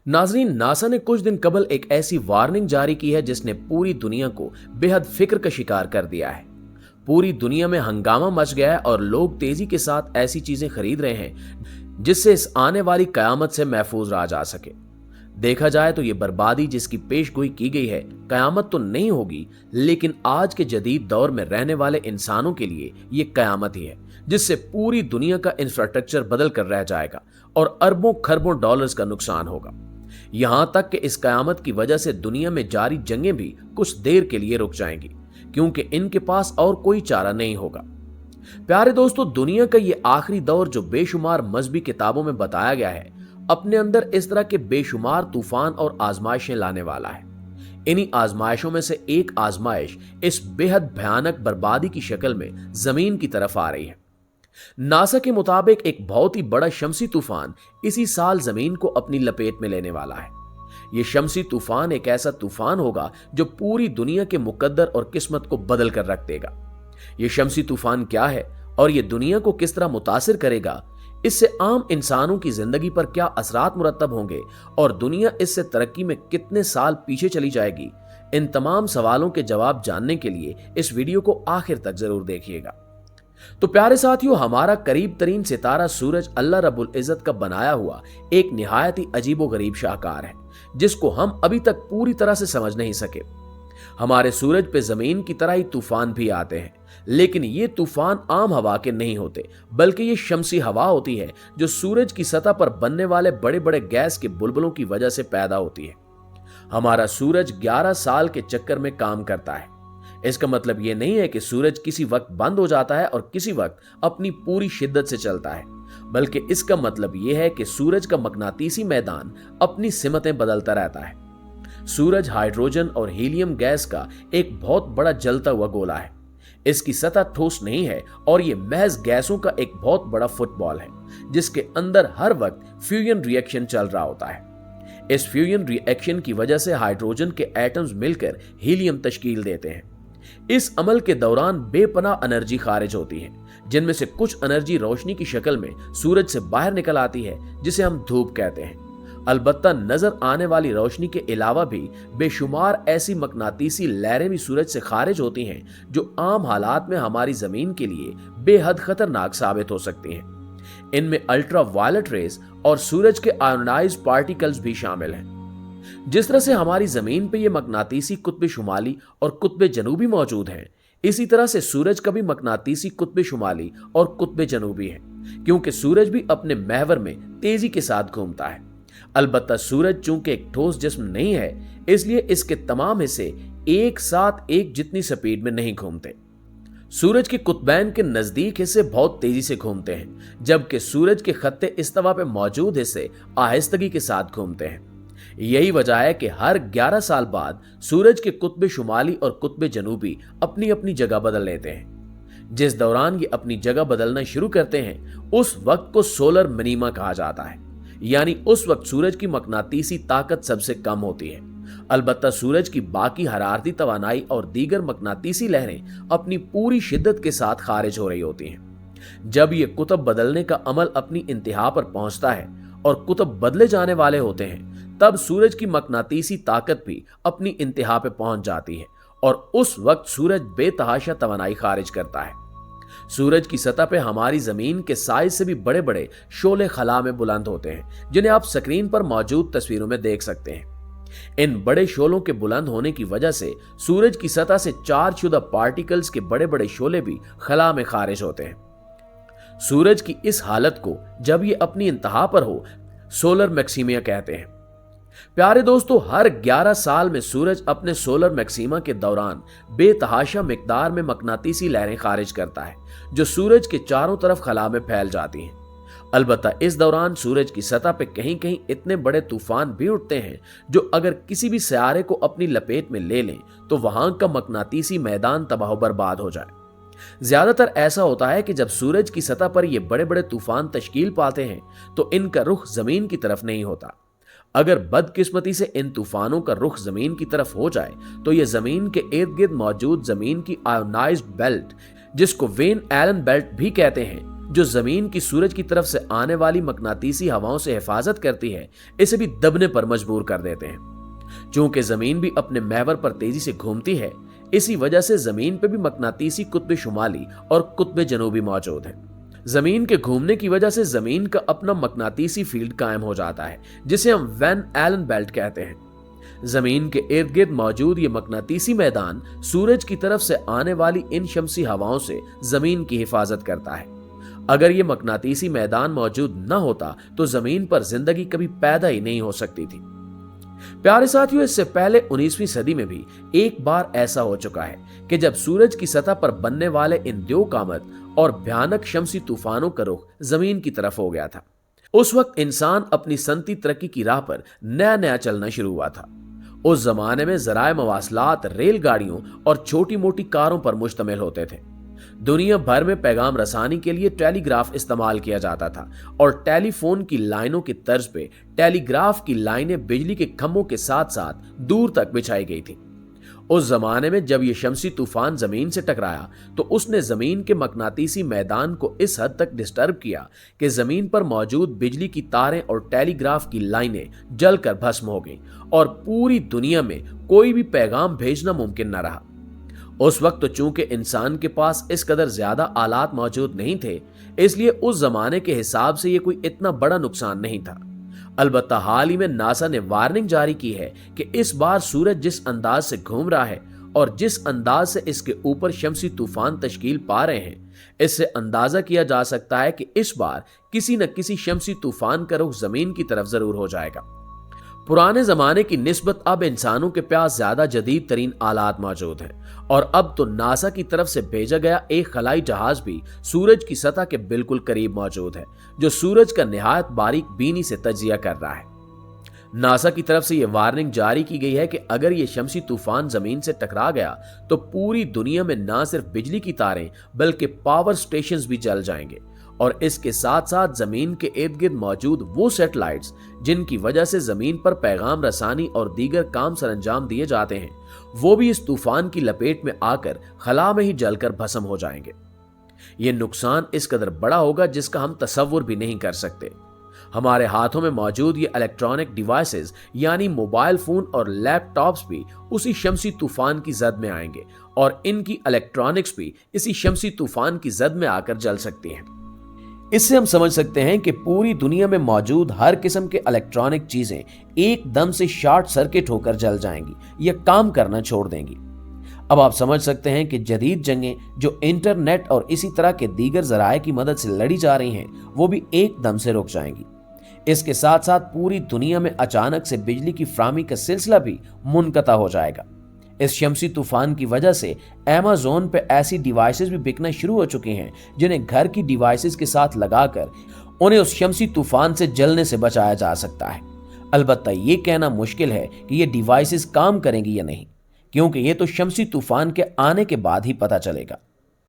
नाजरीन, नासा ने कुछ दिन कबल एक ऐसी वार्निंग जारी की है जिसने पूरी दुनिया को बेहद फिक्र का शिकार कर दिया है। पूरी दुनिया में हंगामा मच गया है और लोग तेजी के साथ ऐसी चीजें खरीद रहे हैं जिससे इस आने वाली कयामत से महफूज रहा जा सके। देखा जाए तो ये बर्बादी जिसकी पेशगोई की गई है, कयामत तो नहीं होगी, लेकिन आज के जदीद दौर में रहने वाले इंसानों के लिए ये कयामत ही है, जिससे पूरी दुनिया का इंफ्रास्ट्रक्चर बदल कर रह जाएगा और अरबों खरबों डॉलर्स का नुकसान होगा। यहां तक कि इस कयामत की वजह से दुनिया में जारी जंगें भी कुछ देर के लिए रुक जाएंगी, क्योंकि इनके पास और कोई चारा नहीं होगा। प्यारे दोस्तों, दुनिया का ये आखिरी दौर जो बेशुमार मजहबी किताबों में बताया गया है, अपने अंदर इस तरह के बेशुमार तूफान और आजमाइशें लाने वाला है। इन्हीं आजमाइशों में से एक आजमाइश इस बेहद भयानक बर्बादी की शक्ल में जमीन की तरफ आ रही है। नासा के मुताबिक एक बहुत ही बड़ा शमसी तूफान इसी साल जमीन को अपनी लपेट में लेने वाला है। यह शमसी तूफान एक ऐसा तूफान होगा जो पूरी दुनिया के मुकद्दर और किस्मत को बदल कर रख देगा। यह शमसी तूफान क्या है और यह दुनिया को किस तरह मुतासिर करेगा, इससे आम इंसानों की जिंदगी पर क्या असरात मुरतब होंगे और दुनिया इससे तरक्की में कितने साल पीछे चली जाएगी, इन तमाम सवालों के जवाब जानने के लिए इस वीडियो को आखिर तक जरूर देखिएगा। तो प्यारे साथियों, हमारा करीब तरीन सितारा सूरज अल्लाह रब्बुल इज्जत का बनाया हुआ एक निहायत ही अजीबो गरीब शाहकार है, जिसको हम अभी तक पूरी तरह से समझ नहीं सके। हमारे सूरज पे जमीन की तरह ही तूफान भी आते हैं, लेकिन ये तूफान आम हवा के नहीं होते, बल्कि ये शमसी हवा होती है जो सूरज की सतह पर बनने वाले बड़े बड़े गैस के बुलबुलों की वजह से पैदा होती है। हमारा सूरज 11 साल के चक्कर में काम करता है। इसका मतलब यह नहीं है कि सूरज किसी वक्त बंद हो जाता है और किसी वक्त अपनी पूरी शिद्दत से चलता है, बल्कि इसका मतलब यह है कि सूरज का मकनातीसी मैदान अपनी सिमतें बदलता रहता है। सूरज हाइड्रोजन और हीलियम गैस का एक बहुत बड़ा जलता हुआ गोला है। इसकी सतह ठोस नहीं है और यह महज गैसों का एक बहुत बड़ा फुटबॉल है, जिसके अंदर हर वक्त फ्यूजन रिएक्शन चल रहा होता है। इस फ्यूजन रिएक्शन की वजह से हाइड्रोजन के एटम्स मिलकर हीलियम तश्कील देते हैं। इस अमल के दौरान बेपनाह एनर्जी खारिज होती है, जिनमें से कुछ एनर्जी रोशनी की शक्ल में सूरज से बाहर निकल आती है, जिसे हम धूप कहते हैं। अलबत्ता नजर आने वाली रोशनी के अलावा भी बेशुमार ऐसी मकनातीसी लहरें भी सूरज से खारिज होती हैं, जो आम हालात में हमारी जमीन के लिए बेहद खतरनाक साबित हो सकती हैं। इनमें अल्ट्रा वायलेट रेज और सूरज के आयोनाइज्ड पार्टिकल्स भी शामिल हैं। जिस तरह से हमारी जमीन पे ये मकनातीसी कुत्ब शुमाली और कुत्ब जनूबी मौजूद हैं, इसी तरह से सूरज का भी मकनातीसी कुत्ब शुमाली और कुत्ब जनूबी है, क्योंकि सूरज भी अपने महवर में तेजी के साथ घूमता है। अलबत्ता सूरज चूंकि एक ठोस जिस्म नहीं है, इसलिए इसके तमाम हिस्से एक साथ एक जितनी स्पीड में नहीं घूमते। सूरज के कुतबैन के नजदीक हिस्से बहुत तेजी से घूमते हैं, जबकि सूरज के खत्ते इस्तवा पे मौजूद हिस्से आहिस्तगी के साथ घूमते हैं। यही वजह है कि हर 11 साल बाद सूरज के कुत्ब शुमाली और कुत्ब जनूबी अपनी अपनी जगह बदल लेते हैं। जिस दौरान ये अपनी जगह बदलना शुरू करते हैं, उस वक्त को सोलर मिनीमा कहा जाता है, यानी उस वक्त सूरज की मकनातीसी ताकत सबसे कम होती है। अलबत्ता सूरज की बाकी हरारती तवानाई और दीगर मकनातीसी लहरें अपनी पूरी शिद्दत के साथ खारिज हो रही होती हैं। जब ये कुतब बदलने का अमल अपनी इंतहा पर पहुंचता है और कुतब बदले जाने वाले होते हैं, तब सूरज की मकनातीसी ताकत भी अपनी इंतहा पे पहुंच जाती है और उस वक्त सूरज बेतहाशा तवानाई खारिज करता है। सूरज की सतह पे हमारी जमीन के साइज से भी बड़े बड़े शोले खला में बुलंद होते हैं, जिन्हें आप स्क्रीन पर मौजूद तस्वीरों में देख सकते हैं। इन बड़े शोलों के बुलंद होने की वजह से सूरज की सतह से चार्ज शुदा पार्टिकल्स के बड़े बड़े शोले भी खला में खारिज होते हैं। सूरज की इस हालत को जब ये अपनी इंतहा पर हो, सोलर मैक्सिमिया कहते हैं। प्यारे दोस्तों, हर 11 साल में सूरज अपने सोलर मैक्सिमा के दौरान बेतहाशा मिकदार में मकनातीसी लहरें खारिज करता है, जो सूरज के चारों तरफ खला में फैल जाती हैं। अलबत्ता इस दौरान सूरज की सतह पे कहीं कहीं इतने बड़े तूफान भी उठते हैं, जो अगर किसी भी सियारे को अपनी लपेट में ले लें तो वहां का मकनातीसी मैदान तबाह बर्बाद हो जाए। ज्यादातर ऐसा होता है कि जब सूरज की सतह पर ये बड़े बड़े तूफान तश्कील पाते हैं, तो इनका रुख जमीन की तरफ नहीं होता। अगर बदकिस्मती से इन तूफानों का रुख जमीन की तरफ हो जाए, तो यह जमीन के इर्द गिर्द मौजूद जमीन की आयोनाइज्ड बेल्ट, जिसको वेन एलन बेल्ट भी कहते हैं, जो जमीन की सूरज की तरफ से आने वाली मकनातीसी हवाओं से हिफाजत करती है, इसे भी दबने पर मजबूर कर देते हैं। चूंकि जमीन भी अपने महवर पर तेजी से घूमती है, इसी वजह से जमीन पर भी मकनातीसी कुत्ब शुमाली और कुत्ब जनूबी मौजूद है। जमीन के घूमने की वजह से जमीन का अपना मकनातीसी फील्ड कायम हो जाता है, जिसे हम वैन एलन बेल्ट कहते हैं। जमीन के इर्द गिर्द मौजूद ये मकनातीसी मैदान सूरज की तरफ से आने वाली इन शमसी हवाओं से जमीन की हिफाजत करता है। अगर ये मकनातीसी मैदान मौजूद न होता तो जमीन पर जिंदगी कभी पैदा ही नहीं हो सकती थी। प्यारे साथियों, इससे पहले 19वीं सदी में भी एक बार ऐसा हो चुका है कि जब सूरज की सतह पर बनने वाले इन द्योकामत और भयानक शमसी तूफानों का रुख जमीन की तरफ हो गया था। उस वक्त इंसान अपनी सनती तरक्की की राह पर नया नया चलना शुरू हुआ था। उस जमाने में जराए मवासलात रेलगाड़ियों और छोटी मोटी कारों पर मुश्तमिल होते थे। दुनिया भर में पैगाम रसानी के लिए टेलीग्राफ इस्तेमाल किया जाता था और टेलीफोन की लाइनों की तर्ज पे टेलीग्राफ की लाइनें बिजली के खंभों के साथ साथ दूर तक बिछाई गई थी। उस जमाने में जब यह शमसी तूफान जमीन से टकराया तो उसने जमीन के मकनातीसी मैदान को इस हद तक डिस्टर्ब किया कि जमीन पर मौजूद बिजली की तारें और टेलीग्राफ की लाइनें जलकर भस्म हो गईं और पूरी दुनिया में कोई भी पैगाम भेजना मुमकिन न रहा। उस वक्त तो चूंकि इंसान के पास इस कदर ज्यादा आलात मौजूद नहीं थे, इसलिए उस जमाने के हिसाब से यह कोई इतना बड़ा नुकसान नहीं था। अलबत्ता हाल ही में नासा ने वार्निंग जारी की है कि इस बार सूरज जिस अंदाज से घूम रहा है और जिस अंदाज से इसके ऊपर शमसी तूफान तश्कील पा रहे हैं, इससे अंदाजा किया जा सकता है कि इस बार किसी न किसी शमसी तूफान का रुख जमीन की तरफ जरूर हो जाएगा। पुराने जमाने की निस्बत अब इंसानों के पास ज्यादा जदीद तरीन आलात मौजूद हैं और अब तो नासा की तरफ से भेजा गया एक खलाई जहाज भी सूरज की सतह के बिल्कुल करीब मौजूद है, जो सूरज का निहायत बारीक बीनी से तजिया कर रहा है। नासा की तरफ से यह वार्निंग जारी की गई है कि अगर यह शमसी तूफान जमीन से टकरा गया तो पूरी दुनिया में न सिर्फ बिजली की तारें बल्कि पावर स्टेशंस भी जल जाएंगे और इसके साथ साथ जमीन के इर्द गिर्द मौजूद वो सैटेलाइट्स जिनकी वजह से जमीन पर पैगाम रसानी और दीगर काम सरंजाम दिए जाते हैं, वो भी इस तूफान की लपेट में आकर खला में ही जलकर भस्म हो जाएंगे। ये नुकसान इस कदर बड़ा होगा जिसका हम तसव्वुर भी नहीं कर सकते। हमारे हाथों में मौजूद ये इलेक्ट्रॉनिक डिवाइसेस यानी मोबाइल फोन और लैपटॉप्स भी उसी शमसी तूफान की जद में आएंगे और इनकी इलेक्ट्रॉनिक्स भी इसी शमसी तूफान की जद में आकर जल सकती हैं। इससे हम समझ सकते हैं कि पूरी दुनिया में मौजूद हर किस्म के इलेक्ट्रॉनिक चीजें एकदम से शॉर्ट सर्किट होकर जल जाएंगी या काम करना छोड़ देंगी। अब आप समझ सकते हैं कि जदीद जंगें जो इंटरनेट और इसी तरह के दीगर जराए की मदद से लड़ी जा रही हैं, वो भी एकदम से रुक जाएंगी। इसके साथ साथ पूरी दुनिया में अचानक से बिजली की फ्राहमी का सिलसिला भी मुनक़ता हो जाएगा। इस शमसी तूफान की वजह से Amazon पे ऐसी डिवाइसेस भी बिकना शुरू हो चुकी हैं जिन्हें घर की डिवाइसेस के साथ लगाकर उन्हें उस शमसी तूफान से जलने से बचाया जा सकता है। अलबत्ता ये कहना मुश्किल है कि ये डिवाइसेस काम करेंगी या नहीं, क्योंकि ये तो शमसी तूफान के आने के बाद ही पता चलेगा।